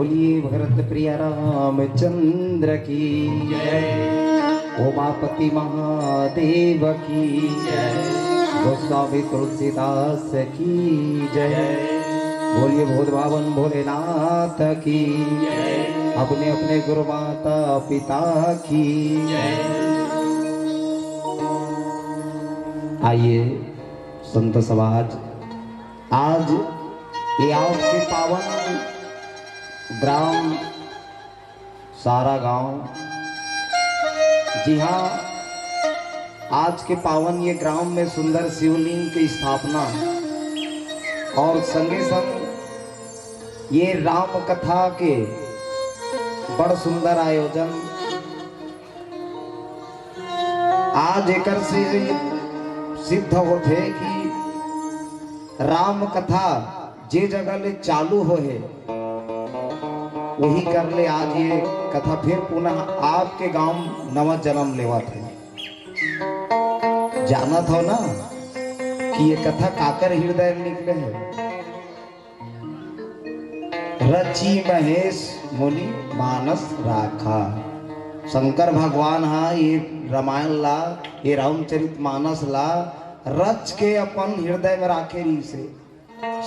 बोलिए भरत प्रिय रामचंद्र की जय। उमापति महादेव की जय। गोस्वामी तुलसीदास की जय। बोलिए भोद भावन भोलेनाथ की जय। अपने अपने गुरु माता पिता की जय। आइए संत समाज, आज ये आपके पावन ग्राम सारा गांव, जी हाँ, आज के पावन ये ग्राम में सुंदर शिवलिंग की स्थापना और संगे संग ये राम कथा के बड़ सुंदर आयोजन। आज एकर से सिद्ध होते कि राम कथा जे जगह ले चालू हो है वही कर ले। आज ये कथा फिर पुनः आपके गांव नवा जन्म लेवा थे। जाना था ना कि ये कथा काकर हृदय निकले है। रची महेश मुनि मानस राखा। शंकर भगवान हा ये रामायण ला, ये रामचरित मानस ला रच के अपन हृदय में राखे रही से।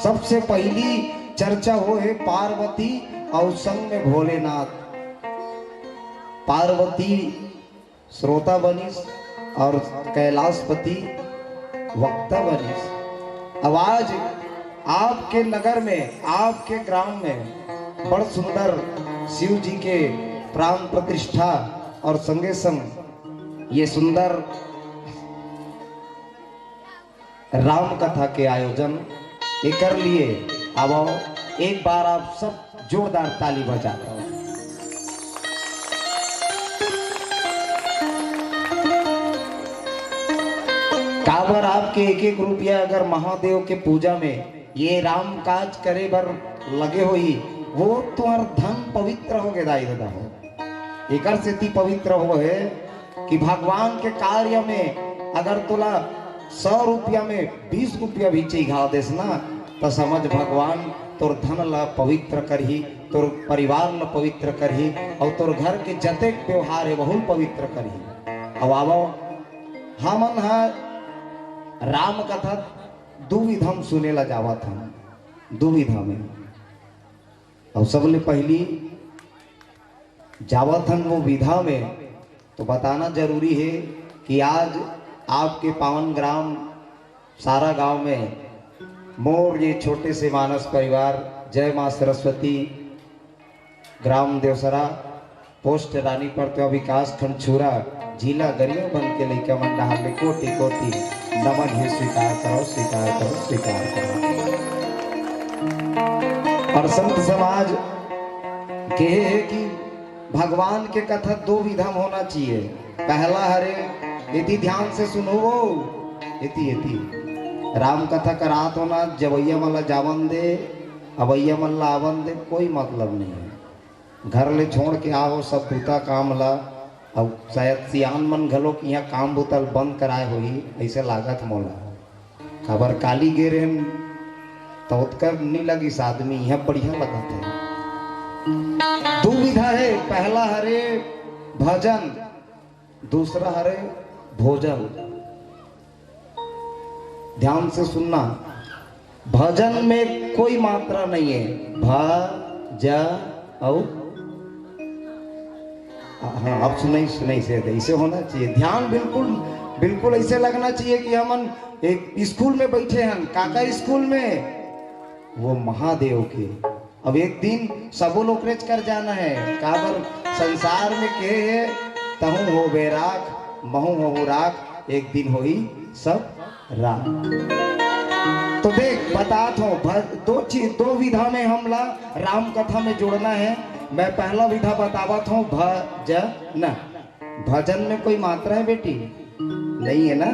सबसे पहली चर्चा हो है पार्वती और संग में भोलेनाथ। पार्वती श्रोता बनिस और कैलाशपति वक्ता बनिस। आवाज आपके नगर में, आपके ग्राम में बड़ सुंदर शिव जी के प्राण प्रतिष्ठा और संगे संग ये सुंदर राम कथा के आयोजन ये कर लिए। अब एक बार आप सब जोरदार ताली बजाते हो। काबर आपके एक एक रुपया अगर महादेव के पूजा में ये राम काज करे बर लगे हुई, वो तुम्हार धन पवित्र हो गए दाई दादा हो। एक से ती पवित्र हो है कि भगवान के कार्य में अगर तुला 100 रुपया में 20 रुपया भी चिघा देस ना, तो समझ भगवान तोर धन ला पवित्र करही, तोर परिवार ला पवित्र करही और तोर घर के जतेक व्यवहार है वहुल पवित्र करही। अब आवो हमन हा राम कथा दो विधम सुने ला जावत हम, दो विधा में। और सबले पहली जावत हम वो विधा में तो बताना जरूरी है कि आज आपके पावन ग्राम सारा गांव में मोर ये छोटे से मानस परिवार जय मां सरस्वती ग्राम देवसरा पोस्ट रानी पर विकास खंड छुरा जिला गरियो बन के लेके मन डाल कोटि कोटि नमन ही स्वीकार करो, स्वीकार करो, स्वीकार करो। और संत समाज कहे कि भगवान के कथा दो विधम होना चाहिए। पहला हरे यदि ध्यान से सुनो वो इति राम कथा करात होना, जवैया मला जावन दे अवैया मल्ला आवन दे कोई मतलब नहीं है। घर ले छोड़ के आओ सब बूता काम ला। अब शायद सियान मन घलो कि यहाँ काम बुतल बंद कराए होही ऐसे लागत मोला। खबर काली गिरे तो उत्कर नहीं लगी आदमी यहाँ बढ़िया लगत है। दो विधा है, पहला हरे भजन, दूसरा हरे भोजन। ध्यान से सुनना, भजन में कोई मात्रा नहीं है। भ ज औ हाँ अब सुनाई से ऐसे होना चाहिए। ध्यान बिल्कुल बिल्कुल ऐसे लगना चाहिए कि हमन एक स्कूल में बैठे हैं। काका स्कूल में वो महादेव के। अब एक दिन सबो लोग रेच कर जाना है। काबर संसार में के है तहु हो बेराख महु हो राख, एक दिन होई सब राख। तो देख बतात हूँ दो विधा में हमला राम कथा में जोड़ना है। मैं पहला विधा बतावत हूँ भजन। भजन में कोई मात्रा है बेटी? नहीं है ना।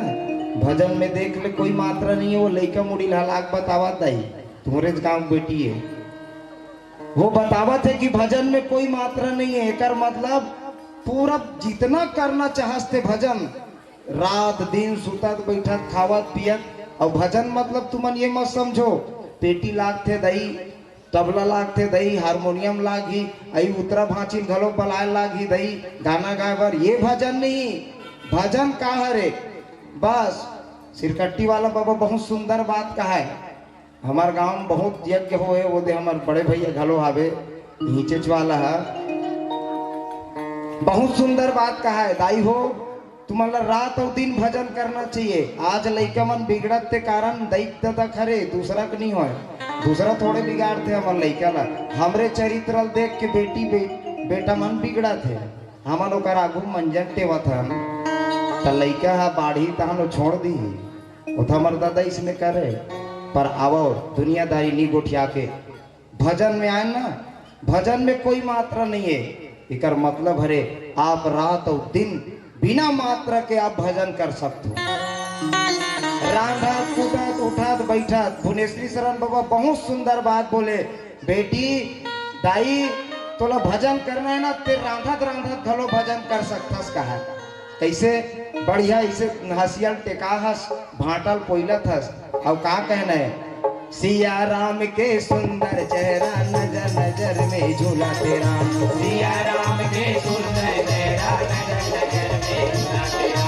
भजन में देख ले कोई मात्रा नहीं है। वो लइका मुड़ी लालाक बतावत है, तुम्हारे गांव बेटी है वो बतावत है कि भजन में कोई मात्रा नहीं है। एकर मतलब पूरा जितना करना चाहते भजन, रात दिन सुतत बैठत खावत पियत। और भजन मतलब तुमन ये मत समझो पेटी लागते दही तबला लागते दई, हारमोनियम लागी, आई उतरा भांचिन घलो बलाए लागी दई गाना गाए बर। ये भजन नहीं, भजन का हरे बस सिरकट्टी वाला बाबा बहुत सुंदर बात कहा है। हमार गांव में बहुत यज्ञ होए, वो दे हमार बड़े भैया घलो आवे नीचे वाला है, बहुत सुंदर बात कहा है। दाई हो तुम्हारा रात और दिन भजन करना चाहिए। आज लइका मन बिगड़त के कारण दैत्य तक खरे, दूसरा का नहीं हो, दूसरा थोड़े बिगाड़ते हमारे लइका ला। हमरे चरित्र देख के बेटा मन बिगड़ा थे, हमन ओकर आगू मंजन टेवत हन त लइका हा बाढ़ी तहन छोड़ दी उथा हमर दादा इसने करे। पर आवो दुनियादारी नहीं गोठिया के भजन में आए ना, भजन में कोई मात्रा नहीं है। इकर मतलब हरे आप रात और दिन बिना मात्रा के आप भजन कर सकते हो। रांधत कूटत उठत बैठत। भुवनेश्वरी शरण बाबा बहुत सुंदर बात बोले, बेटी दाई तोला भजन करना है ना, ते रांधत रांधत घलो भजन कर सकथस। कहा कैसे बढ़िया ऐसे हसियल टेका हस भाटल पोइलत हस। अब का कहना है, सिया राम के सुंदर चेहरा नजर नजर में झूला तेरा, सिया राम के सुंदर चेहरा नजर नजर में झूला तेरा,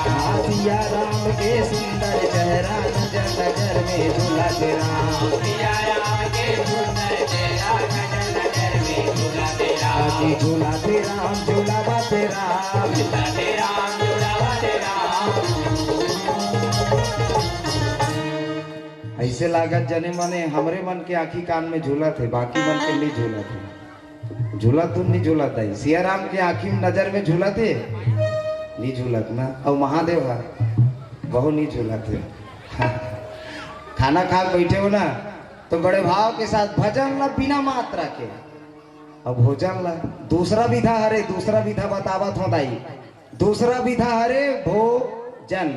सिया राम के सुंदर चेहरा नजर नजर में झूला तेरा, सिया राम के सुंदर चेहरा नजर नजर में झूला तेरा, झूला तेरा झूला बा तेरा, झूला तेरा झूला बा तेरा। ऐसे लागत जने मने हमरे मन के आखी कान में झूला थे, बाकी मन के नहीं झूला थे। झूला तो नहीं झूला था, सिया राम के आखी में नजर में झूला थे नहीं झूलत ना। और महादेव है बहु नहीं झूला थे। खाना खा बैठे हो ना तो बड़े भाव के साथ भजन ला बिना मात्रा के। अब भोजन ला दूसरा विधा हरे, दूसरा विधा बतावत हो दाई। दूसरा विधा हरे भोजन।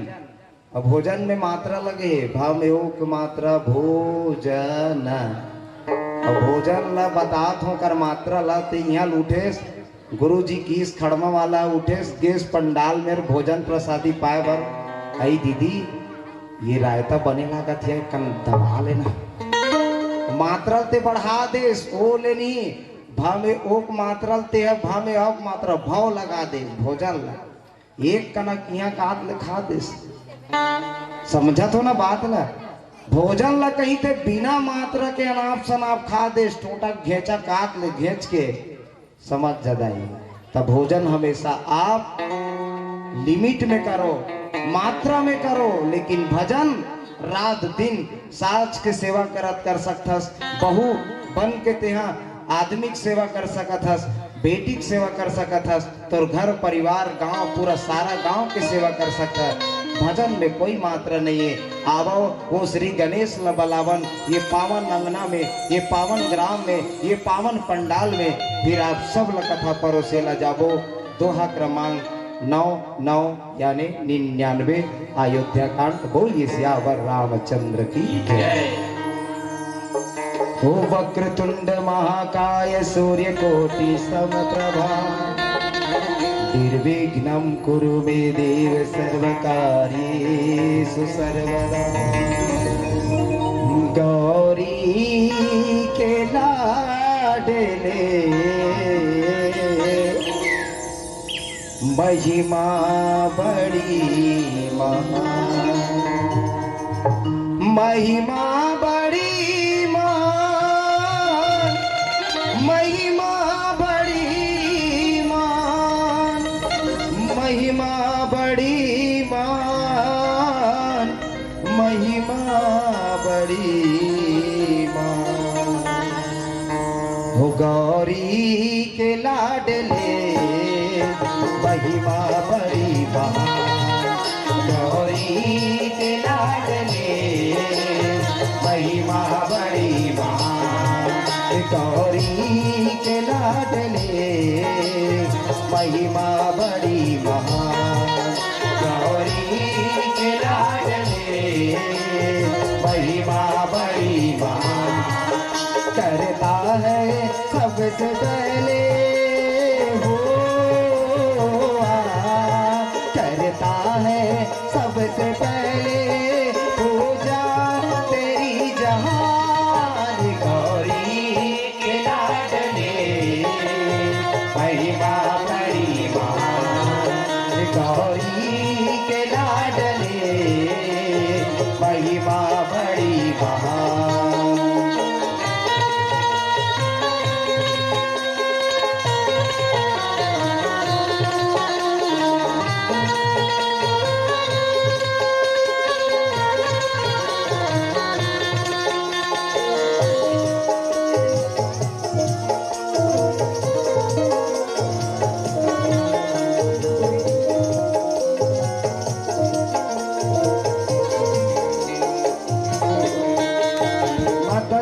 अब भोजन में मात्रा लगे, भाव में ओक मात्रा भोजन। अब भोजन ला बतात हो कर मात्रा ला ते यहाँ लूठेस गुरु जी की इस खड़मा वाला उठेस गेस पंडाल में भोजन प्रसादी पाए बर। आई दीदी ये रायता बने लागत है, कल दबा लेना, मात्रा ते बढ़ा देस ओ लेनी। भाव में ओक मात्रा ते है, भाव में ओक मात्रा भाव लगा दे भोजन ला। एक कनक यहाँ काट ले खा देस, समझत हो ना बात ला। भोजन ला कहीं थे बिना मात्रा के अनाप शनाप खा दे, टोटा घेचा काट ले घेच के, समझ जदाई। तब भोजन हमेशा आप लिमिट में करो, मात्रा में करो। लेकिन भजन रात दिन साज के सेवा करत कर सकथस, बहू बन के तेहा आदमी की सेवा कर सकत हस, बेटी की सेवा कर सकत हस, तो घर परिवार गांव पूरा सारा गांव की सेवा कर सकता है। भजन में कोई मात्रा नहीं है। आवो वो श्री गणेश बलावन ये पावन अंगना में, ये पावन ग्राम में, ये पावन पंडाल में, फिर आप सब कथा परोसे ला जाबो। दोहा क्रमांक 99 यानी 99 अयोध्या कांड। बोलिए सियावर रामचंद्र की जय। ओ वक्रतुंड महाकाय सूर्यकोटि समप्रभा, निर्विघ्नं कुरु मे देव सर्वकार्येषु सर्वदा। गौरी के लाडले महिमा बड़ी महान, महिमा बड़ी महान, महिमा बड़ी महान, महिमा बड़ी महान, महिमा बड़ी महान। हो गौरी के लाडले महिमा बड़ी महान, गौरी के लाडले महिमा बड़ी महान, गौरी के लाडले महिमा बड़ी महान, गौरी के लाडले महिमा बड़ी महान। करता है सबसे पहले है सबसे पहले पूजा तेरी जहान। गौरी बहार।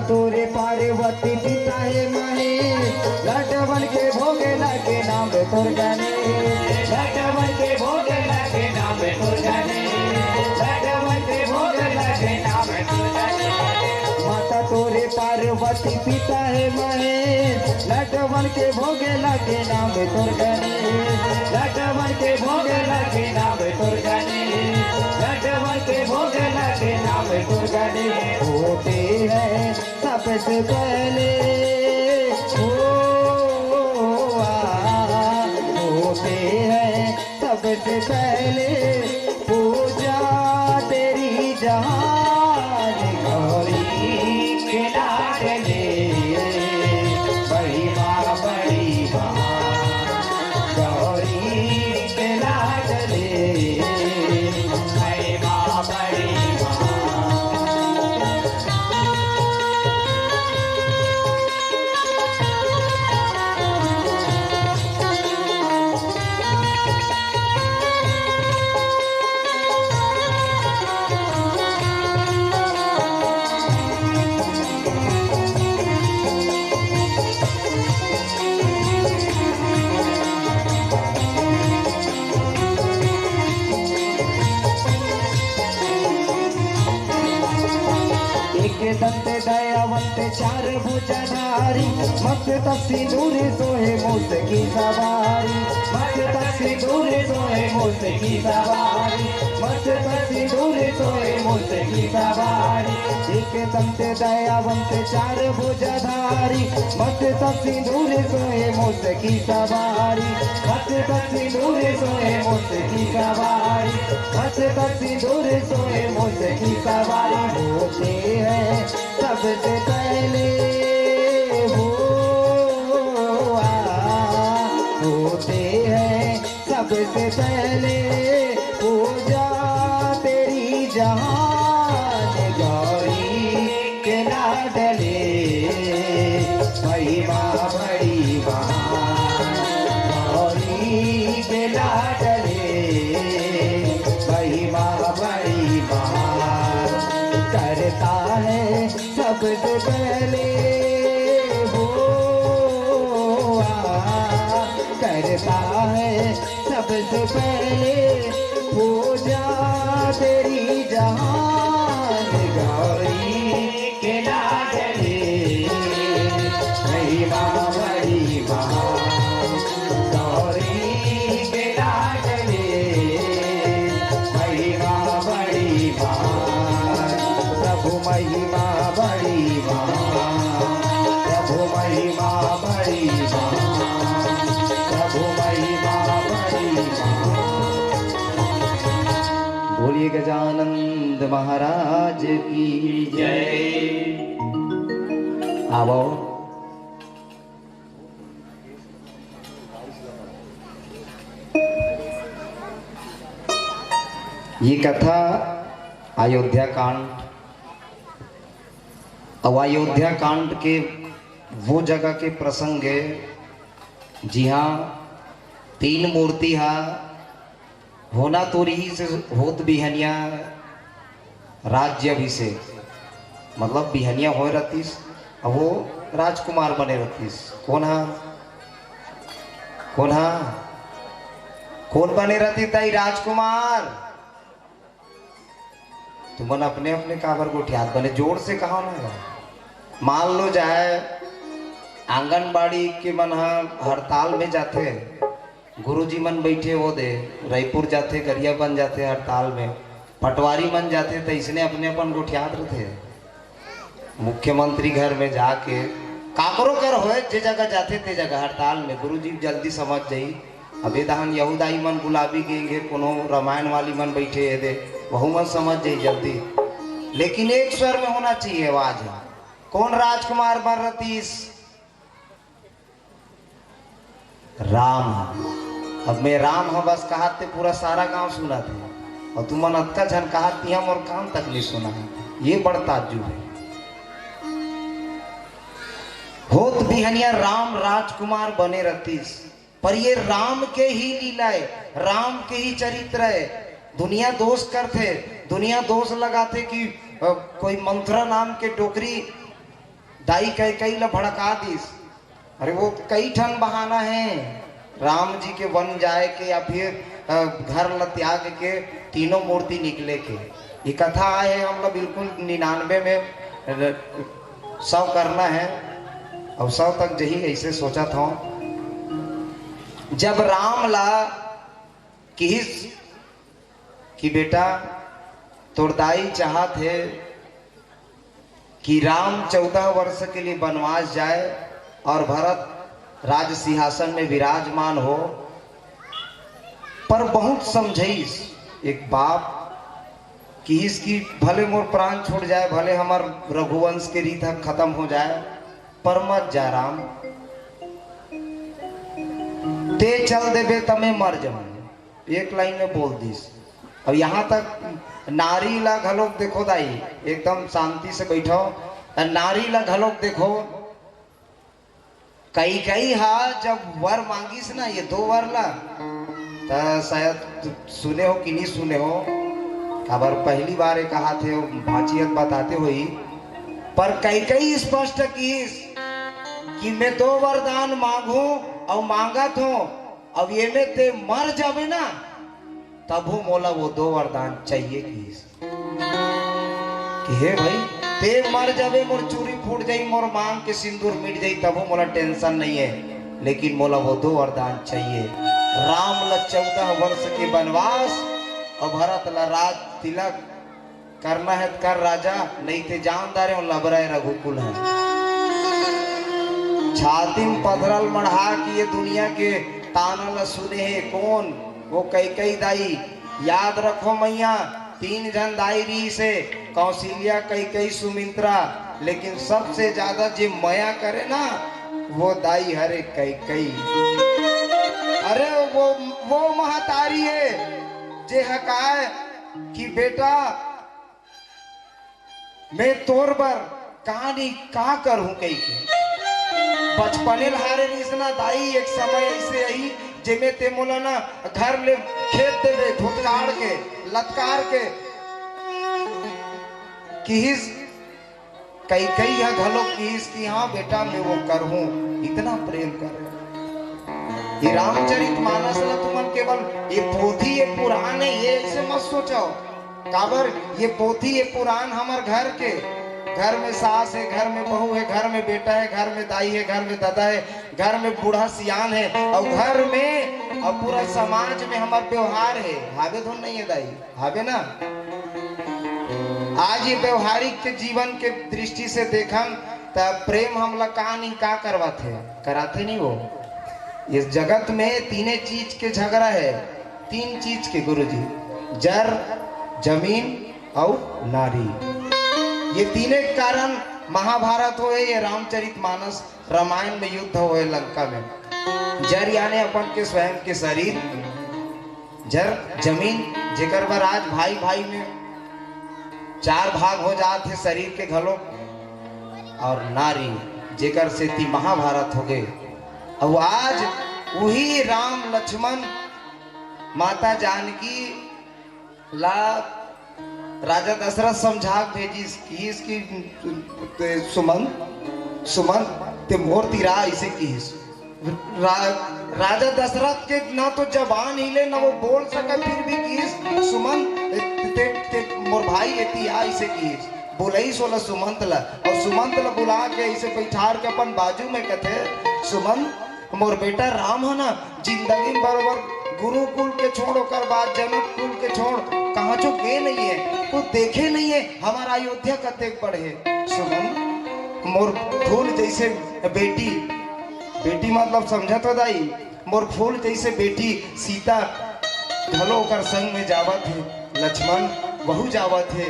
तोरे पार्वती पिता है महेश, लटवन के भोगे लगे नाम तोर गणे, लटवन के भोग लगे नाम तोर गणे, लटवन के भोग लगे नाम तोर गणे। माता तोरे पार्वती पिता है महेश, लटवन के भोगे लगे नाम तोर गणे, लटवन के भोग लगे नाम तोर गणे, लटवन के भोग लगे नाम तोर गणे। होते हैं सबसे पहले होते हैं सबसे पहले पूजा तेरी जहान गौरी के लाडले बड़ी माँ बड़ी माँ, गौरी के लाडले बड़ी माँ बड़ी माँ। एक दंत दयावंत चार भुजधारी, मस्त सिंदूर सोहे मूस की सवारी, मस्त सिंदूर सोहे मूस की सवारी, मस्त सिंदूर सोहे मूस की सवारी। एक दंत दयावंत चार भुजधारी, मस्त सिंदूर सोहे मूस की सवारी, मस्त सिंदूर सोहे मूस की सवारी, मस्त सिंदूर सोहे मूस की सवारी। होते हैं सबसे पहले होते हैं सबसे पहले पूजा तेरी जहान गौरी के लाडले महिमा बड़ी माँ, गौरी के लाडले महिमा बड़ी माँ। करता है सबसे पहले करता है सबसे पहले पूजा तेरी जहान गौरी के लाडले महिमा बड़ी माँ, गौरी के लाडले महिमा बड़ी माँ, प्रभु महिमा बड़ी माँ, प्रभु महिमा बड़ी माँ, प्रभु महिमा बड़ी माँ। बोलिए गजानंद महाराज की जय। आवो ये कथा अयोध्या कांड। अब अयोध्या कांड के वो जगह के प्रसंग है जी हाँ, तीन मूर्ति हा होना तो रही से होत बिहनिया राज्य अभिषेक, मतलब बिहनिया हो रतीस अब वो राजकुमार बने रतीस। कौन हा कौन हा कौन बने रहती ताई राजकुमार? तुमन अपने अपने काबर गोठियात बने जोर से कहा ना। मान लो जाए आंगनबाड़ी के मन हड़ताल में जाते, गुरुजी मन बैठे वो दे रायपुर जाते, गरिया बन जाते हड़ताल में, पटवारी मन जाते तो इसने अपने अपन गोठियात रहते। मुख्यमंत्री घर में जाके काकरो कर होए जे जगह जाते ते जगह हड़ताल में गुरुजी जल्दी समझ जाई। अबे दहन यहूदाई मन गुलाबी गेंगे कोनो रामायण वाली मन बैठे है दे वहू मन समझ जाई जल्दी। लेकिन एक स्वर में होना चाहिए आवाज। कौन राजकुमार बन रतीस? राम। अब मैं राम हूं बस कहते पूरा सारा गांव सुना थे, और तुम अनत्का झन कहती हम और कान तक नहीं सुना है। ये बड़ा ताज्जुब है। होत बिहनिया राम राजकुमार बने रतीस, पर ये राम के ही लीला है, राम के ही चरित्र है। दुनिया दोष करते, दुनिया दोष लगाते कि कोई मंत्रा नाम के डोकरी दाई कई ला भड़का दीस। अरे वो कई ठन बहाना है राम जी के वन जाए के, या फिर घर ल त्याग के तीनों मूर्ति निकले के। ये कथा आए है हम लोग बिल्कुल 99 में 100 करना है, और 100 तक जही ऐसे सोचा था। जब राम ला किस कि बेटा तोरदाई चाहत है कि राम 14 वर्ष के लिए वनवास जाए और भरत राज सिंहासन में विराजमान हो, पर बहुत समझाइस एक बाप कि इसकी भले मोर प्राण छूट जाए, भले हमार रघुवंश के रीत खत्म हो जाए, पर मत जा राम, ते चल देबे तमे मर जाऊं। एक लाइन में बोल दीस। अब यहाँ तक नारी ला घलोक देखो दाई, एकदम शांति से बैठो। नारी ला घलोक देखो, कई हा जब वर मांगीस ना, ये 2 वर ला, तो शायद सुने हो कि नहीं सुने हो, खबर पहली बार कहा थे भाचियत बताते हुई, पर कई स्पष्ट कीस कि मैं 2 वरदान मांगू और मांगत हो, अब ये में ते मर जावे ना, तब हो मोला वो 2 वरदान चाहिए कि हे भाई ते मर जावे, मोर चूरी फूट जाई, मोर मांग के सिंदूर मिट जाई, तब हो मोला टेंशन नहीं है, लेकिन मोला वो 2 वरदान चाहिए। राम ला 14 वर्ष के वनवास और भरत ला राज तिलक करना है कर राजा, नहीं थे जानदार और लबराए रघुकुल है। छाती में पथरल मढ़ा कि ये दुनिया के ताना ला सुने है कौन? वो कई दाई। याद रखो मैया, 3 जन दाई री से, कौशल्या कई सुमित्रा, लेकिन सबसे ज्यादा जो मया करे ना वो दाई हरे कई। अरे वो महतारी है जे हकाय कि बेटा मैं तोर बर कहानी का करूं कई के। बचपने हारे निसना दाई एक समय ऐसे आई जेमे ते मोला ना घर ले खेत देवे धुतकार के लतकार के किस कई घलो किस की हाँ बेटा मैं वो करहूं, इतना प्रेम कर। ये रामचरित मानस ला तुमन केवल ये पोथी ये पुराण है ये ऐसे मत सोचो। काबर ये पोथी ये पुराण हमार घर में सास है, घर में बहू है, घर में बेटा है, घर में दाई है, घर में दादा है, घर में बूढ़ा सियान है, और घर में और पूरा समाज में हमार व्यवहार है। हावे धुन नहीं है दाई, हावे ना। आज ये व्यवहारिक के जीवन के दृष्टि से देखम तब प्रेम हमला कहानी का करवाते कराते नहीं। वो इस जगत में 3 चीज के झगड़ा है, 3 चीज के गुरुजी, जर जमीन और नारी। ये 3 कारण महाभारत होए या रामचरित मानस रामायण में युद्ध होए लंका में। जर यानी अपन के स्वयं के शरीर, जर जमीन जेकर बर आज भाई में 4 भाग हो जाते शरीर के घलो, और नारी जेकर से ती महाभारत हो गए। अब आज वही राम लक्ष्मण माता जानकी ला राजा दशरथ समझा भेजी कि इसकी सुमन ते मोर तीरा इसे की राजा दशरथ के ना तो जबान हिले ना वो बोल सके, फिर भी की सुमन ते मोर भाई एती आ इसे की बोलई सोला सुमंत ला, और सुमंत ला बुला के इसे बैठार के अपन बाजू में कहते सुमंत मोर बेटा राम है ना, जिंदगी बरोबर गुरुकुल के छोड़ कर बाद जनक कुल के छोड़ कहाँ जो गए नहीं है, वो देखे नहीं है हमारा अयोध्या कते बढ़े। सुमन मोर फूल जैसे बेटी मतलब समझा तो दाई, मोर फूल जैसे बेटी सीता घलो कर संग में जावत है, लक्ष्मण वहु जावत है,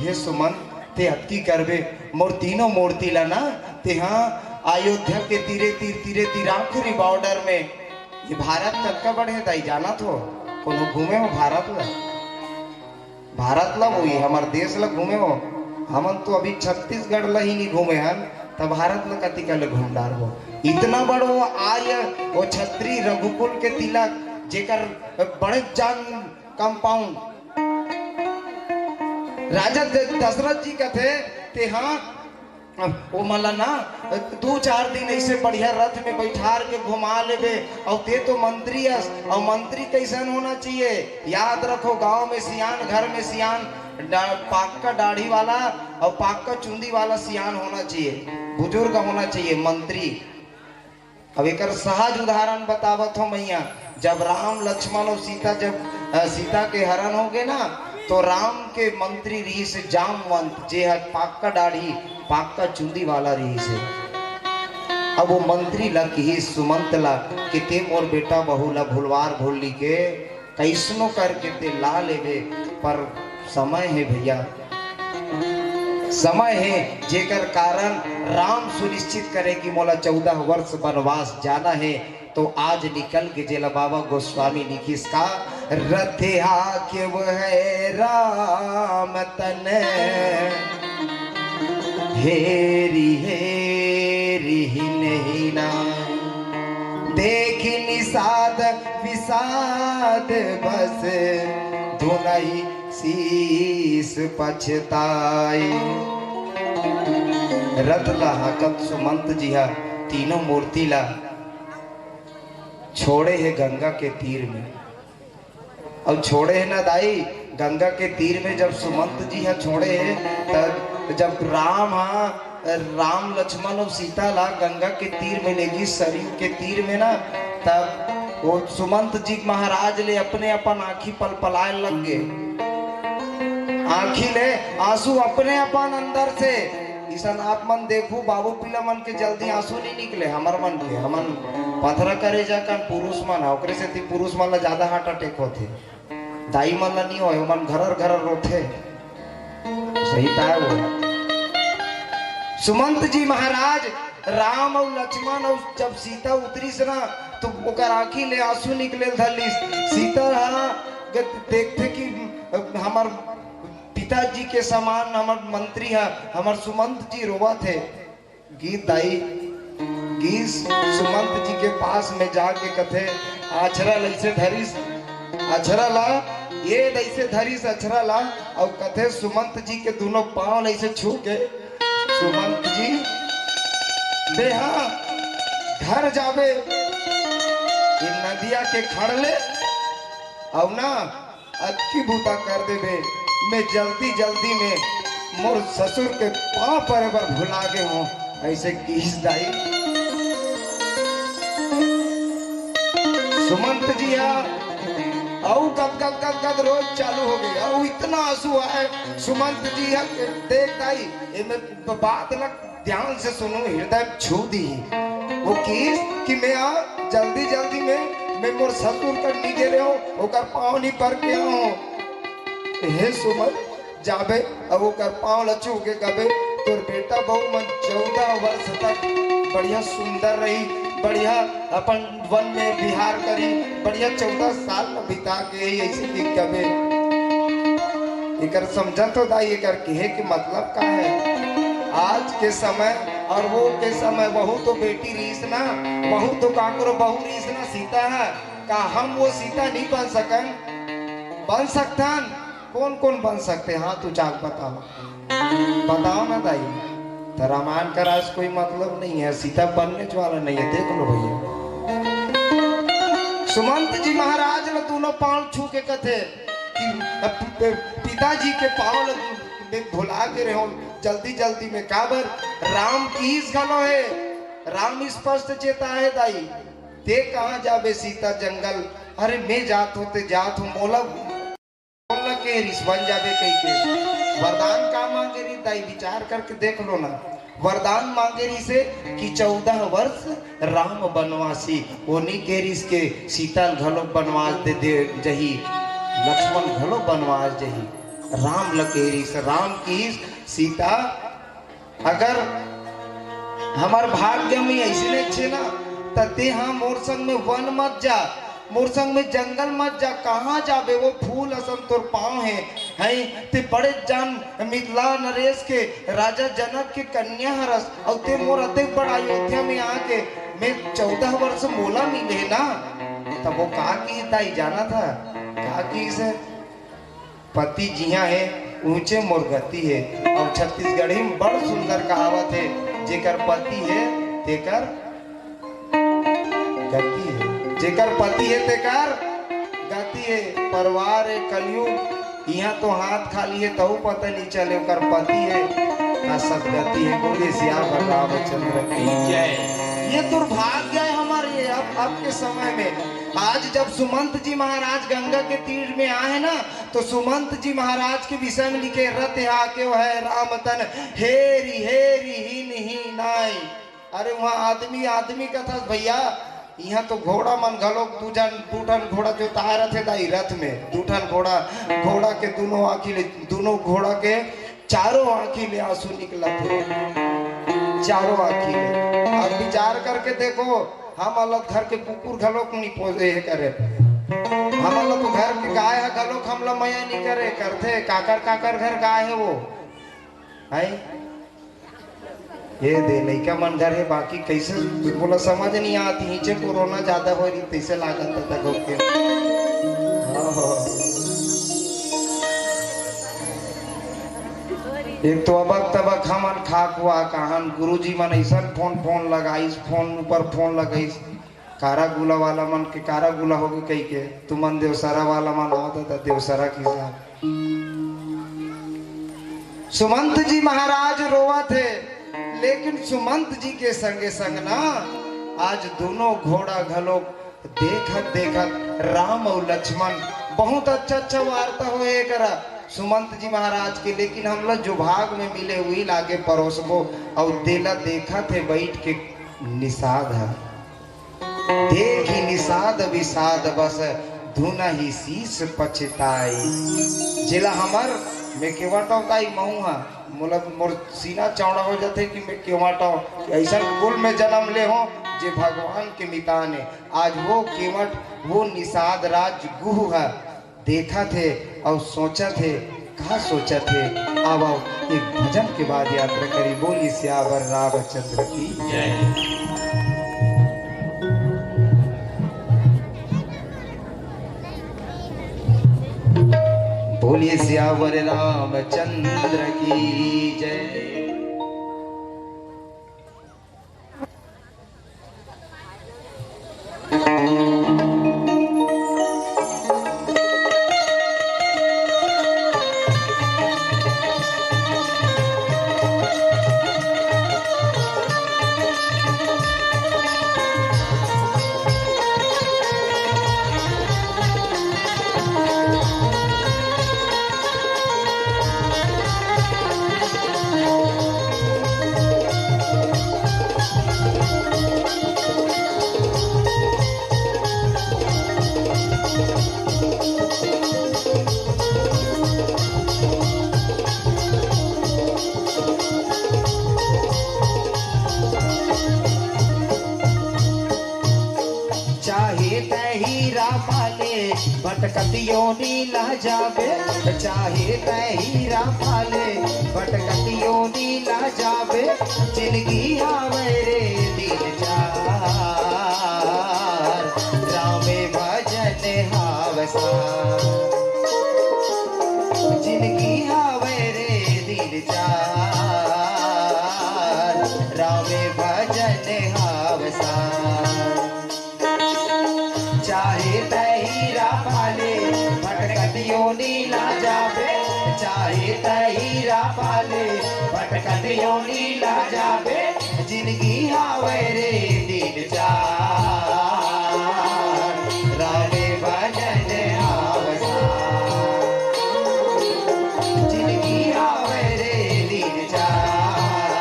हे सुमन ते अति करबे मोर तीनों मूर्ति ला ना ते हाँ अयोध्या के तीरे तीर आखिरी बॉर्डर में ये भारत कब बढ़े ताई जाना तो कोनो घूमे हो भारत ला वो ये हमार देश ला घूमे हो हमन तो अभी छत्तीसगढ़ ला ही नहीं घूमे हन तब भारत ला कति का घूम डार हो इतना बड़ो आय वो छत्री रघुकुल के तिलक जेकर बड़े जान कंपाउंड राजा दशरथ जी का थे ते हाँ वो मला ना 2-4 दिन ऐसे बढ़िया रथ में बैठार के घुमा लेवे और ते तो मंत्री हस और मंत्री कैसन होना चाहिए याद रखो गांव में सियान घर में सियान पाक का दाढ़ी वाला और पाक का चुंदी वाला सियान होना चाहिए बुजुर्ग होना चाहिए मंत्री। अब एक सहज उदाहरण बतावत हो मैया जब राम लक्ष्मण और सीता जब सीता के हरण हो गए ना तो राम के मंत्री रही से जामवंत जे है पाक का दाढ़ी पाक का चुंदी वाला रही से अब वो मंत्री लग ही सुमंत ला कि ते मोर बेटा बहू ला भूलवार भूल ली के कैसनो करके ते ला लेवे पर समय है भैया समय है जेकर कारण राम सुनिश्चित करे कि मोला 14 वर्ष वनवास जाना है तो आज निकल के जेला बाबा गोस्वामी लिखिस का रथिया के वह राम तन हेरी हेरी ही नहीं ना देखी निषाद विषाद बस धुनई शीस पछताई। रथ ला हाकत सुमंत जी हा तीनों मूर्ति ला छोड़े है गंगा के तीर में और छोड़े है ना दाई गंगा के तीर में जब सुमंत जी हा छोड़े है तब जब राम लक्ष्मण और सीता ला गंगा के तीर में लेगी सरयू के तीर में ना तब वो सुमंत जी महाराज ले अपने अपन आँखी पलपलाए लग गए आँखी ले आंसू अपने अपन अंदर से ईसन आप मन देखो बाबू पिला मन के जल्दी आंसू नहीं निकले हमार मन के हमन पथरा करे जाकर पुरुष मन ओकरे से ती पुरुष मन ला ज्यादा हार्ट अटैक होते दाई मन ला नहीं होए मन घर रोथे सही था वो सुमंत जी महाराज राम और लक्ष्मण और जब सीता उतरी से ना तो ओकर आँखी ले आंसू निकले धली सीता देखते कि हमार पिताजी के समान हमार मंत्री है हमार सुमंत जी रोवा थे गीत दाई गीत सुमंत जी के पास में जाके कथे आछरा लैसे धरीस अछरा ला ये ऐसे धरीस अछरा ला और कथे सुमंत जी के दोनों पांव ऐसे छू के सुमंत जी देहा घर जावे इन नदिया के खड़ ले और ना अच्छी बूता कर देवे मैं जल्दी में मोर ससुर के पांव पर भुला गए हूँ ऐसे किस दाई सुमंत जी गद रोज चालू हो गई और इतना आंसू आए सुमंत जी देख दाई बात लग ध्यान से सुनो हृदय छू दी वो किस कि मैं जल्दी में मैं मोर ससुर कर नहीं गिरे हो ओकर पाँव नहीं पर के हूँ हे सुमन जाबे अब ओकर पाँव लचू के कबे तोर बेटा बहु मन 14 वर्ष तक बढ़िया सुंदर रही बढ़िया अपन वन में विहार करी बढ़िया 14 साल में बिता के ऐसे दिन कबे एकर समझा तो दाई एकर कहे के मतलब का है आज के समय और वो के समय बहू तो बेटी रीस ना बहू तो काकरो बहू रीस ना सीता है का हम वो सीता नहीं बन सकन बन सकतन कौन बन सकते हाँ तू चाक बताओ ना दाई तो रामायण का राज कोई मतलब नहीं है सीता बनने वाला नहीं है देख लो भैया सुमंत जी महाराज ने दोनों पांव छू के कथे कि पिताजी के पांव भुला के रहो जल्दी में काबर राम की घलो है राम स्पष्ट चेता है दाई ते कहाँ जाबे सीता जंगल अरे मैं जात हूँ मोला के रिस बन जाबे कहीं के वरदान का मांगे रही दाई विचार करके देख लो ना वरदान मांगे रही से कि 14 वर्ष राम बनवासी ओनी के रिस के सीता घलो बनवास दे जही लक्ष्मण घलो बनवास जही राम लकेरी से राम की सीता। अगर हमार भाग्य में ऐसे नहीं छे ना तते हाँ मोर संग में वन मत जा, मोर संग में जंगल मत जा। कहाँ जाबे वो फूल असन तोर पाँव है ते बड़े जान मिथिला नरेश के राजा जनक के कन्या हरस और ते मोर अतेक बड़ा अयोध्या में आके मैं 14 वर्ष मोला मिले ना। तब वो कहा की ताई जाना था, कहा की से पति जिया है ऊंचे मोर गति है। और छत्तीसगढ़ी में बड़ सुंदर कहावत है, जेकर पति है तेकर गति है, जेकर पति है तेकर गति है। परिवार है कलयुग, यहाँ तो हाथ खाली है तो पता नहीं चले ओकर पति है का सदगति है। बोले सियावर रामचंद्र की जय। ये दुर्भाग्य है हमारे अब के समय में। आज जब सुमंत जी महाराज गंगा के तीर में आए ना तो सुमंत जी महाराज के विषय में लिखे रत आके है राम तन हेरी हेरी ही नाई। अरे वहाँ आदमी आदमी का था भैया, यहाँ तो घोड़ा मन घलोक दूठन घोड़ा जो तारत है दाई रथ में दूठन घोड़ा, घोड़ा के दोनों आँखी ले, दोनों घोड़ा के चारों आँखी ले आंसू निकला थे, चारों आँखी ले। अब विचार करके देखो, हम अलग घर के कुकुर घलोक नहीं पोसे करे, हम लोग तो घर के गाय है घलोक हम लोग मया नहीं करे करते। काकर घर गाय है वो है ये दे लइका मन घर है। बाकी कैसे बोला समझ नहीं आती, नीचे कोरोना ज्यादा हो रही तैसे लागत था के। एक तो अबक तबक हमन खाक हुआ कहन गुरुजी मन ऐसा फोन लगाइस, फोन ऊपर फोन लगाइस। कारा गुला वाला मन के कारा गुला हो गई कही के, तुमन देवसरा वाला मन आवता था देवसरा की साथ। सुमंत जी महाराज रोवा थे, लेकिन सुमंत जी के संगे संग ना आज दोनों घोड़ा घलोक देखत देखत राम और लक्ष्मण बहुत अच्छा वार्ता होए करा सुमंत जी महाराज के। लेकिन हम लोग जो भाग में मिले हुई लागे परोसबो और देला देखा थे बैठ के निषाद है, देखी निषाद विषाद बस धुना ही शीश पछताई। जिला हमर मैं केवटो काई महूहा मतलब मोर सीना चौड़ा हो जाते कि मैं केवटो ऐसा कुल में जन्म ले हो जे भगवान के मितान है। आज वो केवट वो निषाद राज गुह है देखा थे और सोचा थे, कहा सोचा थे। अब आओ एक भजन के बाद यात्रा करी। बोली सियावर रामचंद्र की जय। बोलिए सियावर रामचंद्र की जय। भटकतियों नीला जावे चाहे तहीरा पाले, भटकतियों नीला जावे जिंदगी आवे रे दिल चार। रामे भजन हावसा जिंदगी आवे रे दिल चार। रामे भजन हावसा चाहे तहीरा पाले, भटकतियों नीला जावे चाहे तहीरा पाले, भटकतियों नीला जावे जिंदगी आवे रे दिन चार। रामे भजन आवसा जिंदगी आवे रे दिन चार।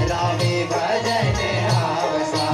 रामे भजन आवसा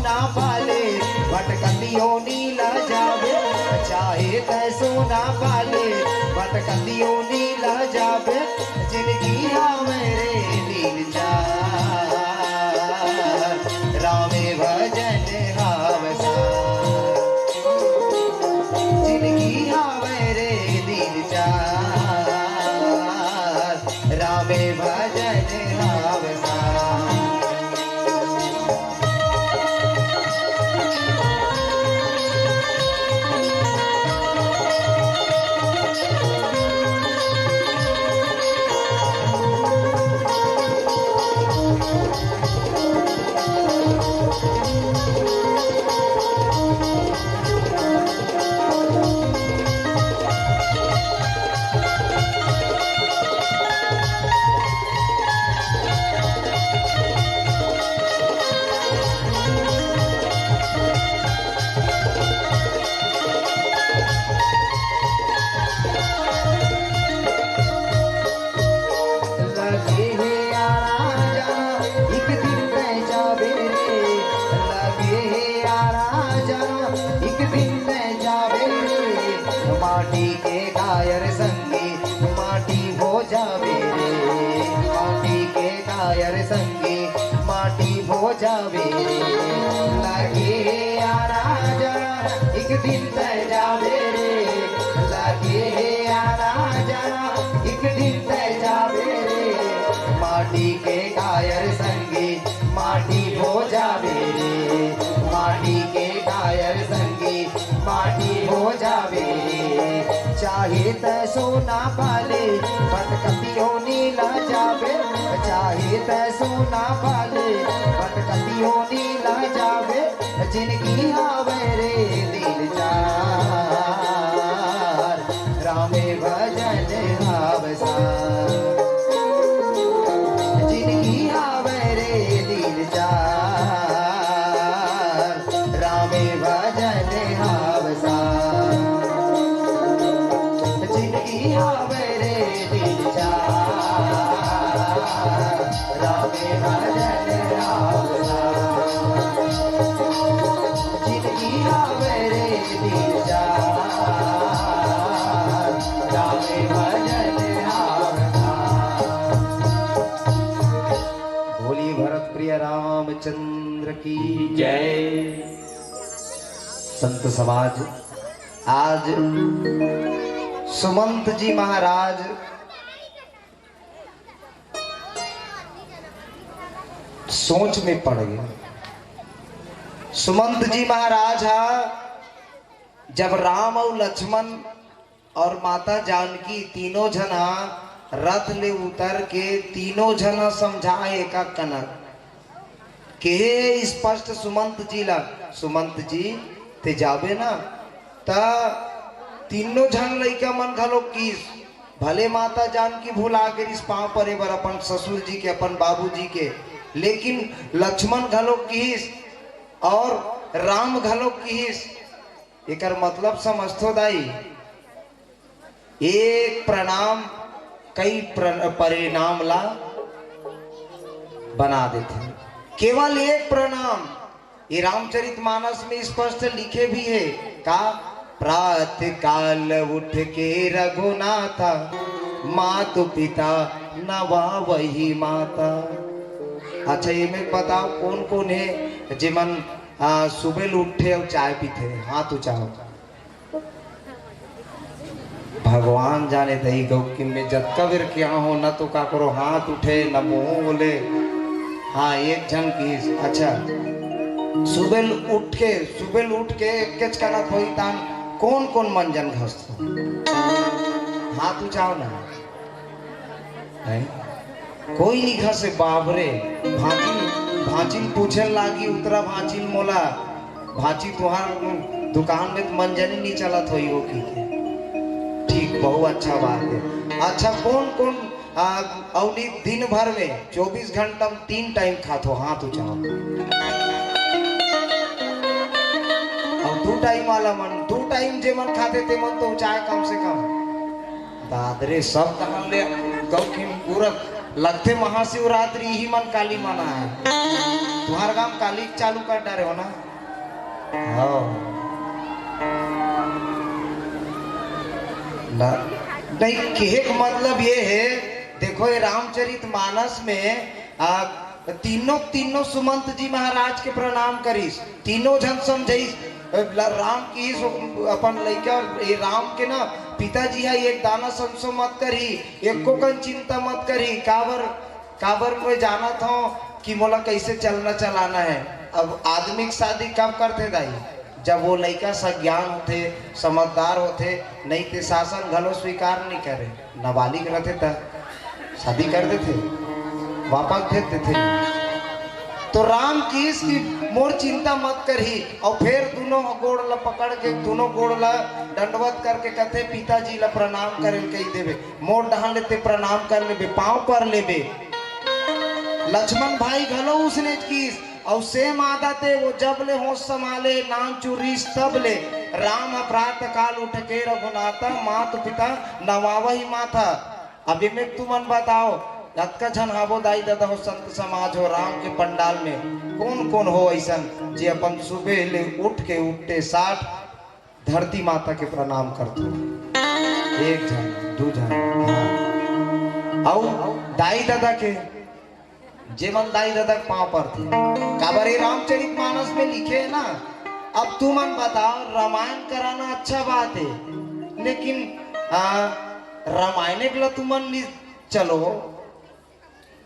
सोना पाले भटकतियों नीला जावे चाहे तै सोना पाले भटकतियों नीला जावे जिंदगी मेरे नील जा रामे भजन हावसा जिंदगी मेरे नील जा रामे भजन हावसा माटी के कायर संगी माटी हो जावे रे माटी के कायर संगी माटी हो जावे रे लगे आना जरा एक दिन तय जावे रे लगे आना जरा एक दिन तय जावे रे माटी के कायर संगी माटी हो जावे रे माटी के कायर संगी माटी हो जावे चाहे तै सोना पाले भटकतियों नीला जावे चाहे तै सोना पाले भटकतियों नीला जावे जिनकी आवे रे दिल चार रामे भजन हावसा जिनकी आवे रे दिल चार रामे भजन हावसा आवे रे दिल चार रामे भजन हावसा जिंदगी आवे रे दिल चार रामे भजन हावसा बोली भरत प्रिय रामचंद्र की जय। संत समाज आज सुमंत जी महाराज सोच में पड़ गए। सुमंत जी महाराज जब राम और लक्ष्मण और माता जानकी तीनों जना रथ ले उतर के तीनों जना समझाए एका कनक के स्पष्ट सुमंत जी ला सुमंत जी ते जाबे ना ता तीनों झन लइका मन घलो किस भले माता जानकी भुला के इस पाँव परे बर अपन ससुर जी के अपन बाबूजी के लेकिन लक्ष्मण घलो किस और राम घलो किस एकर मतलब समझतो दाई एक प्रणाम कई परिणाम ला बना देते केवल एक प्रणाम ये रामचरितमानस में स्पष्ट लिखे भी है का प्रातः काल उठ के रघुनाथा मातु पिता नवा वही माता। अच्छा ये में बताओ कौन कौन है जिमन सुबह उठे और चाय पीते हाथ उचाओ भगवान जाने दही गौ कि में जब कबीर क्या हो न तो का करो हाथ उठे न मुंह बोले। हाँ एक जन की अच्छा सुबह उठ के किच कना कोई तान कौन कौन मंजन घसतो हाथ उठाओ ना नहीं कोई नहीं घसे बाबरे भांचिन पूछे लागी उतरा भांचिन मोला भांची तुहार दुकान में तो मंजन ही नहीं चला थोई हो की ठीक बहुत अच्छा बात है। अच्छा कौन कौन अवनी दिन भर में 24 घंटा में 3 टाइम खातो हाथ उठाओ और 2 टाइम वाला मन 2 टाइम जे मन खाते थे मन तो चाय कम से कम दादरे सब कहाँ ले गौ पूरा लगते महाशिवरात्रि ही मन काली मना है। तुम्हारा काम काली चालू कर डारे हो ना। हाँ नहीं, कहे का मतलब ये है, देखो ये रामचरित मानस में तीनों सुमंत जी महाराज के प्रणाम करीस, तीनों जन समझिस राम की अपन लइका ये राम के ना पिताजी है, एक दाना संसो मत करी, एक को कन चिंता मत करी, काबर में जाना था कि मोला कैसे चलना चलाना है। अब आदमी की शादी कब करते दाई, जब वो लड़का सज्ञान होते, समझदार होते, नहीं ते शासन घलो स्वीकार नहीं करे, नाबालिग रहते था शादी कर देते, वापस भेज देते। तो राम की इसकी मोर चिंता मत करी, और फिर दोनों गोड़ ला पकड़ के दोनों गोड़ ला दंडवत करके कहते पिताजी ला प्रणाम करे कही देवे, मोर डहान लेते प्रणाम कर लेबे, पाँव पर लेबे। लक्ष्मण भाई घलो उसने कीस, और सेम आदत है वो जब ले होश संभाले नाम चुरी तब ले, राम अपराध काल उठ के रघुनाथा, मात पिता नवावही माथा। अभी में तुमन बताओ का झन हाबो दाई दादा हो संत समाज हो राम के पंडाल में कौन कौन हो ऐसन जे अपन सुबह ले उठ के उठते 60 धरती माता के प्रणाम करते, एक झन दो झन। और दाई दादा के जे मन दाई दादा पाँव पर थे, काबर ये रामचरित मानस में लिखे है ना। अब तू मन बताओ, रामायण कराना अच्छा बात है, लेकिन रामायण के लिए तुम मन चलो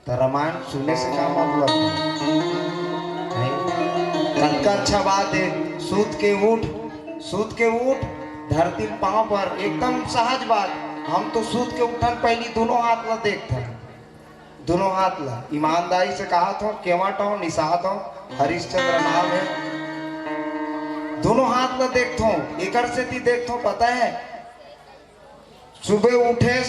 तो रामायण सुनने से क्या मतलब है? कल का अच्छा बात है, सूत के उठ धरती पाँव पर, एकदम सहज बात। हम तो सूत के उठन पहली दोनों हाथ ला देखते हैं, दोनों हाथ ला ईमानदारी से कहा था, केवट हो निषाद हो हरिश्चंद्र नाम है, दोनों हाथ ला देखता हूँ, एक से ती देखता हूँ। पता है सुबह उठे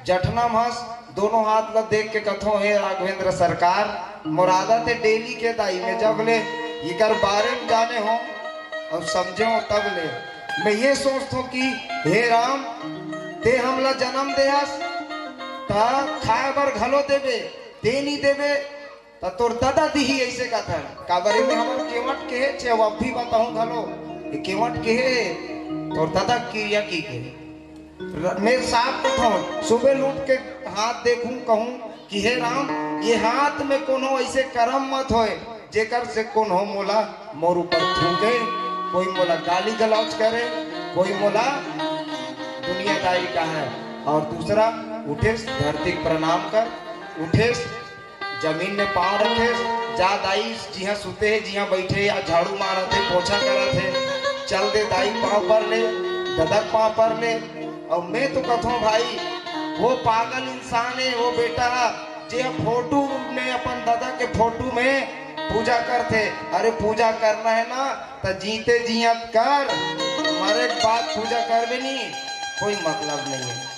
जठना मस दोनों हाथ ला देख के कथो हे राघवेंद्र सरकार, मुरादा थे डेली के दाई में जब ले इकर बारे में जाने हो और समझे हो तब ले मैं ये सोचता हूँ कि हे राम ते हमला जन्म देहस ता खाए बर घलो देवे, दे नहीं देवे ता तोर दादा दी ऐसे कथा काबरे में हमर केवट के छे, अब भी बताऊं घलो ये केवट के है तोर दादा की या की के। मैं साफ कथूं सुबह लूट के हाथ देखूं कहूं कि हे राम ये हाथ में कोनो ऐसे कर्म मत होए जेकर से कोनो मोला मोर ऊपर थूके, कोई मोला गाली गलौज करे, कोई मोला दुनियादारी का है। और दूसरा उठे धरती प्रणाम कर, उठे जमीन में पाँव रखे, जा दाई जिहाँ सुते है जिहाँ बैठे या झाड़ू मारते पोछा करते, चल दे दाई पाँव पर ले, ददक पाँव पर ले। और मैं तो कहूँ भाई वो पागल इंसान है वो बेटा जे फोटो में अपन दादा के फोटो में पूजा करते। अरे पूजा करना है ना तो जीते जियत कर, मरे बाद पूजा कर भी नहीं कोई मतलब नहीं है।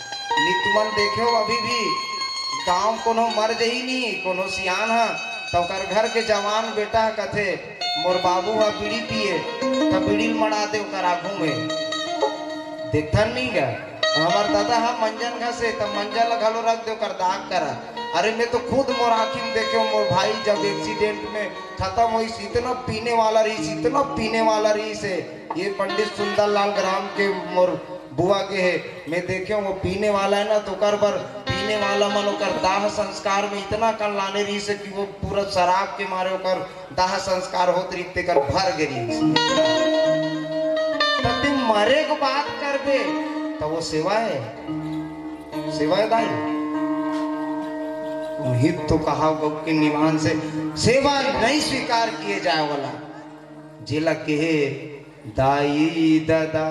तुमन देखे हो अभी भी गाँव कोनो मर जही नहीं कोनो सियान है तो कर घर के जवान बेटा कथे मोर बाबू हा बीड़ी पिए तो बीड़ी मड़ा दे आगू में देखथन नहीं गा। हमार दादा हम मंजन घसे तब मंजन घलो रख दो कर दाग करा। अरे मैं तो खुद मोर आँखी में देखे मोर भाई जब एक्सीडेंट में खत्म हुई, इतना पीने वाला रही, इतना पीने वाला रही से ये पंडित सुंदरलाल ग्राम के मोर बुआ के है, मैं देखे वो पीने वाला है ना तो कर बर पीने वाला मन कर दाह संस्कार में इतना कर लाने रही से कि वो पूरा शराब के मारे होकर दाह संस्कार होते रही कर भर गई। तुम मरे को बात करबे तो वो सेवा है, सेवा है दाई। हित तो कहा के निवान से सेवा नहीं स्वीकार किए जाए वाला जिला के दाई दादा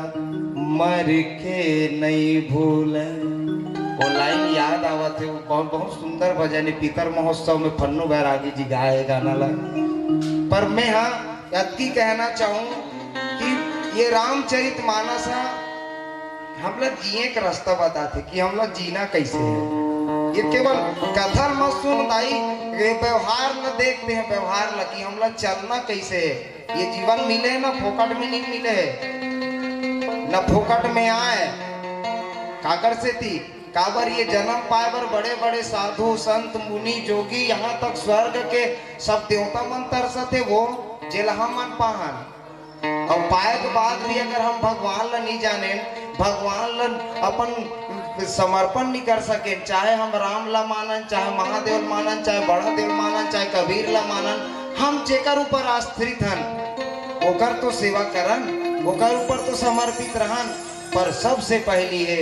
मर के नहीं भूले। वो लाइन याद आवत है, वो बहुत बहुत सुंदर भजन है, पितर महोत्सव में फन्नू बैरागी जी गाए गाना ला। पर मैं हाँ यत्की कहना चाहूँ कि ये रामचरित मानस हम लोग जिए का रास्ता बताते कि हम लोग जीना कैसे है। ये केवल कथा मत सुन दाई, व्यवहार न देखते हैं, व्यवहार लगी हम लोग चलना कैसे है। ये जीवन मिले ना फोकट में नहीं मिले है, न फोकट में आए काकर से थी काबर ये जन्म पाए बर बड़े बड़े साधु संत मुनि जोगी यहाँ तक स्वर्ग के सब देवता मन तरसत है वो जेलहा मन पाहन। और पाए के बाद भी अगर हम भगवान ला नहीं जाने, भगवान ला अपन समर्पण नहीं कर सके, चाहे हम राम ला मानन, चाहे महादेव मानन, चाहे बड़ा देव मानन, चाहे कबीर ला मानन, हम जेकर ऊपर आश्रित हन ओकर तो सेवा करन, ओकर ऊपर तो समर्पित रहन। पर सबसे पहली है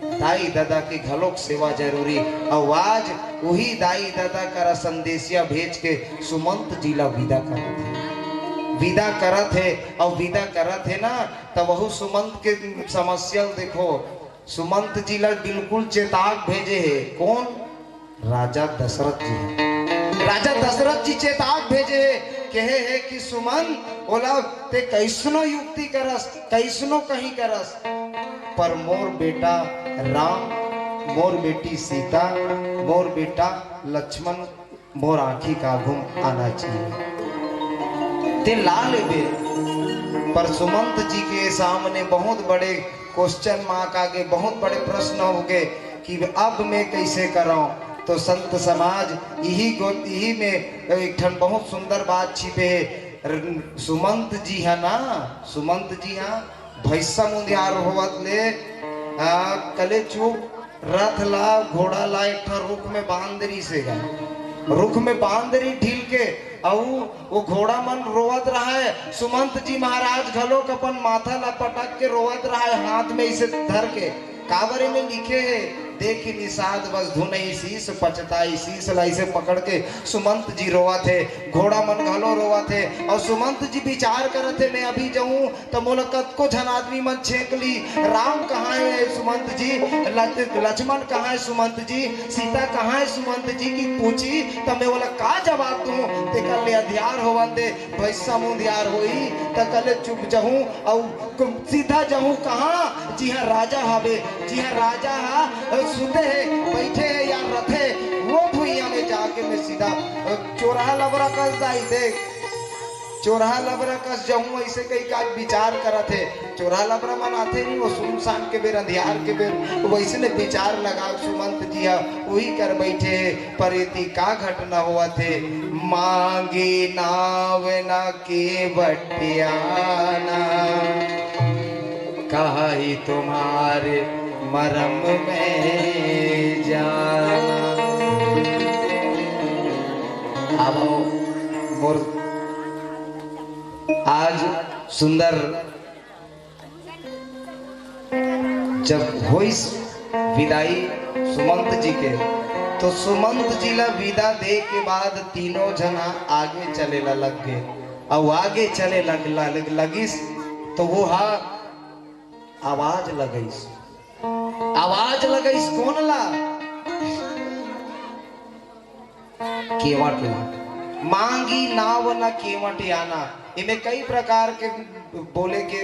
दाई दादा की घलोक सेवा जरूरी। और आज वही दाई दादा करा संदेशिया भेज के सुमंत जिला विदा करत है, विदा करत है। और विदा करत है ना तब वह सुमंत के समस्या देखो, सुमंत जिला बिल्कुल चेताक भेजे है। कौन? राजा दशरथ जी। राजा दशरथ जी चेताक भेजे है, कहे है कि सुमंत बोला ते कैसनो युक्ति करस, कैसनो कहीं करस, पर मोर बेटा राम, मोर बेटी सीता, मोर बेटा लक्ष्मण मोर आँखी का घुम आना चाहिए, ते ला लेबे। पर सुमंत जी के सामने बहुत बड़े क्वेश्चन मार्क आगे, बहुत बड़े प्रश्न हो गए कि अब मैं कैसे कराऊं। तो संत समाज यही में एक ठन बहुत सुंदर बात छिपे है। सुमंत जी है ना, सुमंत जी हाँ भैसा मुंदियार होवत ले कले चुप रथ ला घोड़ा ला एक ठन रुख में बांदरी से गए, रुख में बांदरी ढील के और वो घोड़ा मन रोवत रहा है। सुमंत जी महाराज घलोक अपन माथा ला पटक के रोवत रहा है, हाथ में इसे धर के। कावरे में लिखे है देखी निषाद बस धुनई शीस पचताई शीस लाई से पकड़ के सुमंत जी रोवा थे, घोड़ा मन घलो रोवा थे। और सुमंत जी विचार करे थे मैं अभी जाऊं तो मुलाकात को झन आदमी मन छेक ली, राम कहाँ है सुमंत जी, लक्ष्मण कहाँ है सुमंत जी, सीता कहाँ है सुमंत जी की पूछी तो मैं बोला का जवाब दूं। ते कल ले अध्यार होवा दे भैसा मुंदियार होई तो कल चुप जाऊं और सीधा जाऊं कहाँ, जी हाँ राजा हावे, जी हाँ राजा हा सुते है बैठे है या रथे वो भुइया में जाके मैं सीधा चौराहा लबरा कस दाई देख, चौराहा लबरा कस जाऊं ऐसे कई का विचार करत है। चौराहा लबरा मन आते नहीं वो सुनसान के बेर अंधियार के बेर वैसे ने विचार लगा सुमंत जी वही कर बैठे। पर इति का घटना हुआ थे, मांगे नाव ना के बटियाना कहा ही तुम्हारे मरम में जाना। अब मोर आज सुंदर जब हुई विदाई सुमंत जी के, तो सुमंत जी ला विदा दे के बाद तीनों जना आगे चले ला लग गए। अब आगे चले लगिस तो वो आवाज लगईस, आवाज लगईस कौन ला? केवट ला। मांगी नाव न केवट आना। इनमें कई प्रकार के बोले के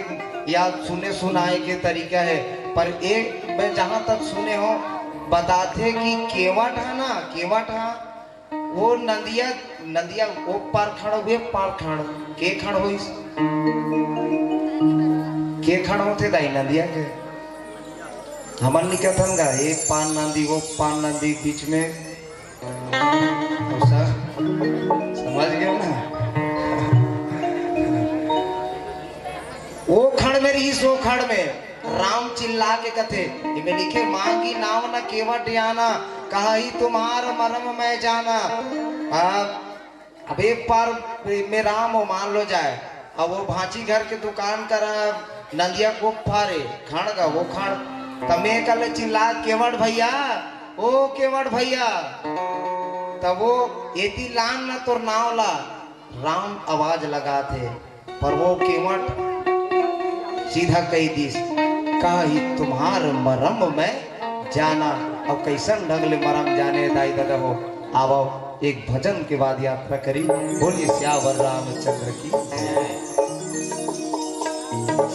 या सुने सुनाए के तरीका है, पर एक मैं जहां तक सुने हो बताते कि केवट है ना, केवट है वो नदिया नदिया वो पार खड़ हुए, पार खड़ के खड़ हो के खड़ होते दाई नदिया के हमन निकथन गा एक पान नदी वो पान नदी बीच में समझ गए ना। वो खड़ में रही सो खड़ में राम चिल्ला के कथे इनमें लिखे मांगी नाव न केवट आना कहा ही तुम्हार मरम में जाना। अब एक पार में राम हो मान लो जाए, अब वो भांची घर के दुकान कर नदिया को फारे खड़ का वो खड़ तमे कल चिल्ला केवट भैया ओ केवट भैया, तब वो एती लान न तोर नाव ला राम आवाज लगा थे। पर वो केवट सीधा कही दी कहा ही तुम्हार मरम में जाना। अब कैसन ढंग ले मरम जाने दाई दादा हो। आवो एक भजन के बाद यात्रा करी। बोलिए सियावर रामचंद्र की जय।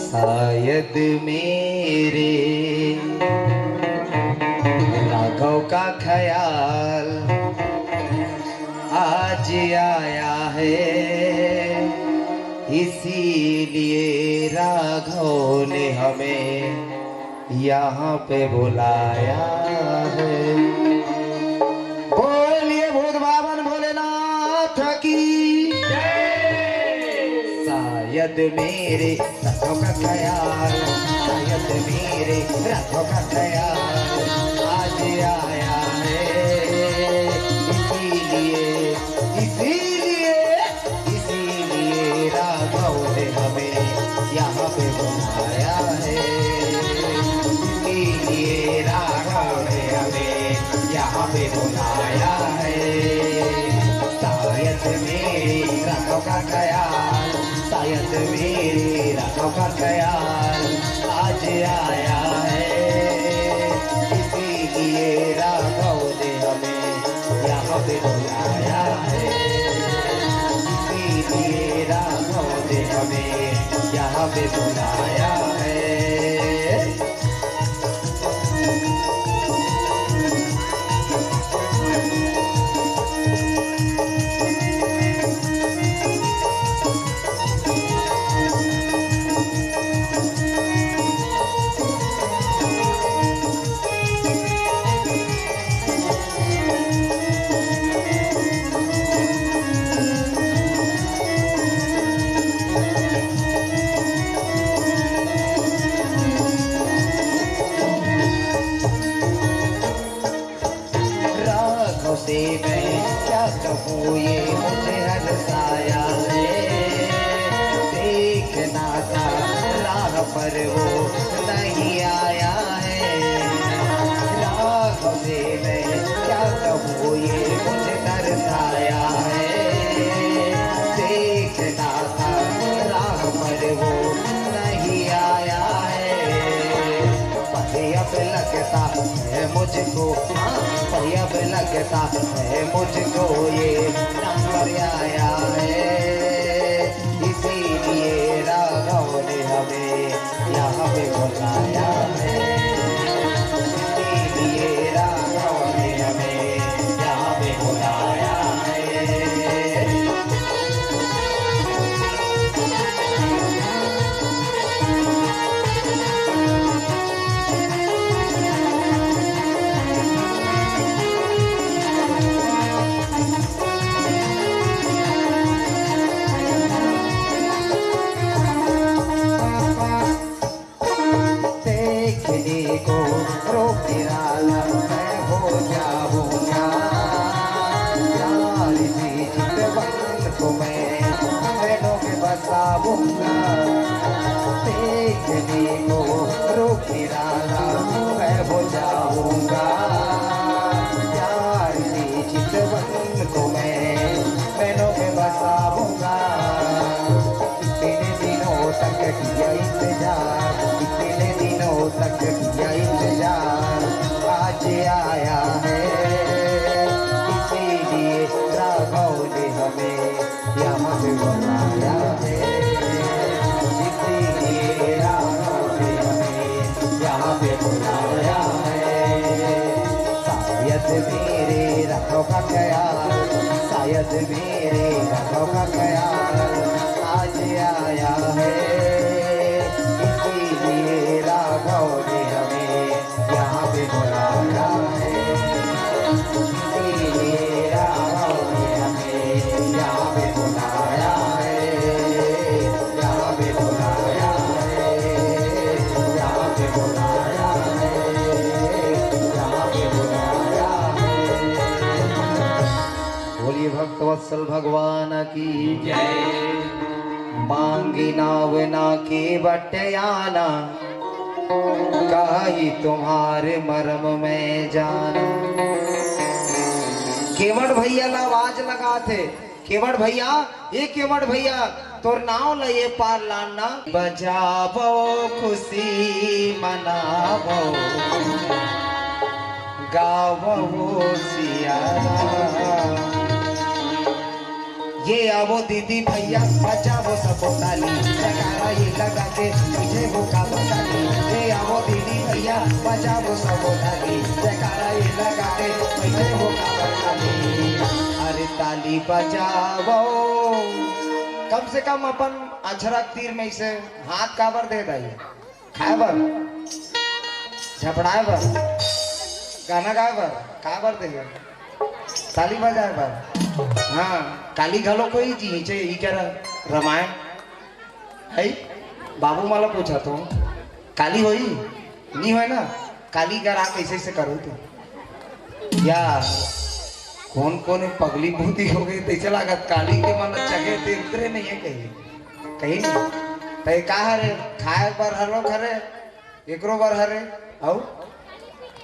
शायद मेरे राघव का ख्याल आज आया है, इसीलिए राघव ने हमें यहाँ पे बुलाया है। बोलिए भूत बाबन भोलेनाथ की शायद मेरे रथों का ख्याल, शायद मेरे रथों का ख्याल आज आया है। इसीलिए इसीलिए इसीलिए राघव ने हमें यहाँ पे बुलाया है। इसीलिए राघव ने हमें यहाँ पे बुलाया है। शायद मेरे रथों का ख्याल, शायद मेरे रथों का ख्याल आज आया है। इसीलिए राघव ने हमें यहाँ पे बुलाया है। इसीलिए राघव ने हमें यहाँ पे बुलाया है। से मैं क्या कहूँ ये मुझे हंसाया है। देखना था राह पर वो नहीं आया है। राह से मैं क्या कहूँ ये मुझे तरसाया है। देखना था राह पर वो नहीं आया है। अब लगता है मुझको, अब लगता है मुझको ये नंबर आया है। इसीलिए राघव ने हमें यहाँ पे बुलाया है। इसीलिए राघव ने हमें यहाँ पे बुलाया है। को रोक निराला मैं हो जाऊंगा। यार जी चितवन को मैं नैनों में बसाऊंगा। देखने को रोक निराला मैं हो जाऊंगा। यार जी चितवन को मैं नैनों में बसाऊंगा। इतने दिनों तक किया इंतजार, इतने दिनों तक किया इंतजार आज आया है। इसीलिए राघव ने हमें यहाँ पे बुलाया है। इसीलिए राघव ने हमें यहाँ पे बुलाया है। शायद मेरे रथों का ख्याल, शायद मेरे रथों का ख्याल आज आया है। इसीलिए राघव ने हमें यहाँ पे बुलाया है। इसीलिए राघव ने हमें यहाँ पे बुलाया है। यहाँ पे बुलाया है। यहाँ पे बुलाया है। यहाँ पे बुलाया है। बोलिए भक्तवत्सल भगवान की जय। मांगी नाव ना के बटयाना, काई तुम्हारे मरम में जाना। केवड़ भैया ला आवाज लगा थे, केवड़ भैया ये केवड़ भैया तोर नाव लये पार लाना। बजाबो खुशी मनाबो, गावो सियारा। ये आवो दीदी भैया बचावो सबो ताली, जगारा ये लगा के मुझे भूखा बताली। ये आवो दीदी भैया बचावो सबो ताली, जगारा ये लगा के मुझे भूखा बताली। अरे ताली बजावो, कम से कम अपन अछरक तीर में से हाथ काबर दे दाई खाबर। झपड़ाए बर गाना गाए बर का बर दे ताली बजाए बर हाँ काली घलो कोई जी चे ई क्या रामायण है बाबू माला पूछा तो काली होई नहीं है ना काली गरा कैसे से करो तू या कौन कौन पगली बूती हो गई तैसे लागत काली के मन जगह ते उतरे नहीं है कहीं नहीं तय का हरे खाए पर हरो खरे एकरो बर हरे औ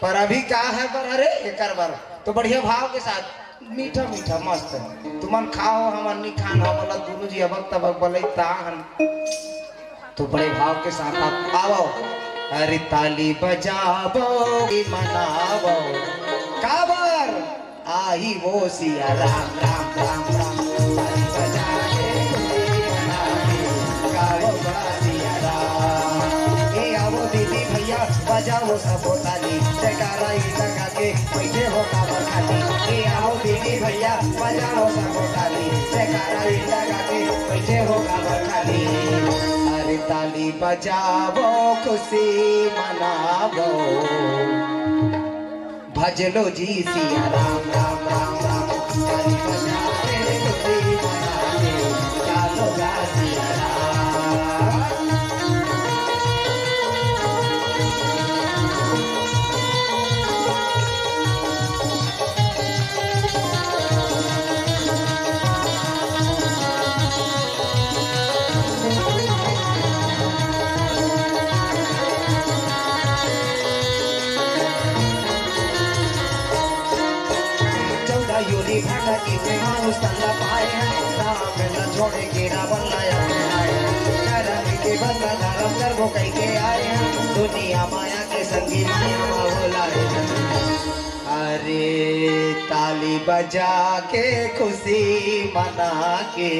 पर अभी का है पर हरे एकर बर तो बढ़िया भाव के साथ मीठा मीठा मस्त तुमन खाओ हमन नहीं खाना बोला दोनों जी अबक तबक बोले ताहन तो बड़े भाव के साथ आप आओ अरे ताली बजाओ मनाओ काबर आई वो सिया राम राम राम राम ताली बजा के गाओ सिया राम ए आओ दीदी भैया बजाओ सब ताली जयकारा लगा के बैठे हो काबर खाली ए आओ दीदी भैया बजाओ सब ताली जयकारा लगा के बैठे हो काबर खाली अरे ताली बजाओ खुशी मनाओ भजलो जी सिया राम राम राम राम ताली बजा के खुशी मनाओ गालो गा सिया राम योरी भाटा की से मानुष तल्ला पाए हैं राम न छोड़े के रावण लाया करम के बंदा धर्म कर वो कहीं के आए हैं दुनिया माया के संगी माया माहौल आए अरे ताली बजा के खुशी मना के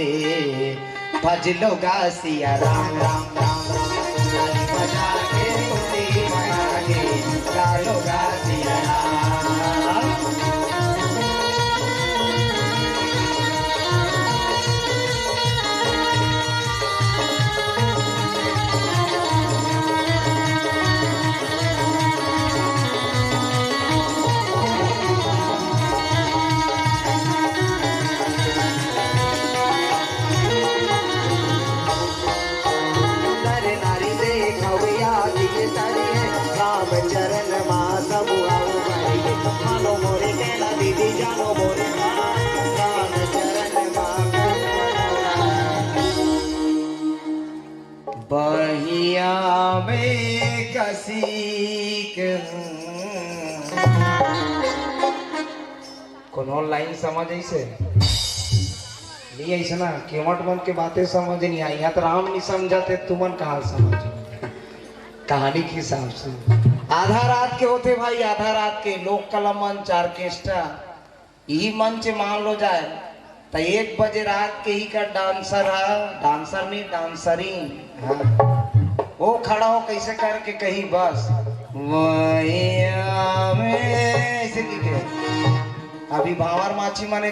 भजलो गा सिया राम राम राम राम ताली बजा के खुशी मना के गालो गा सिया राम चरण माँ सब मानो मोरे कहना दीदी जानो मोरे राम चरण बहिया में कसी के कोनो लाइन समझ ऐसे नहीं ऐसा ना केवट मन के बातें समझ नहीं आई यहाँ तो राम नहीं समझाते तुमन कहाँ समझ कहानी के हिसाब से आधा रात के होते भाई आधा रात के लोक कला मंच ऑर्केस्ट्रा यही मंच मान लो जाए तो 1 बजे रात के ही का डांसर है डांसर नहीं डांसरिंग हाँ। वो खड़ा हो कैसे करके कहीं बस ऐसे अभी भावर माची माने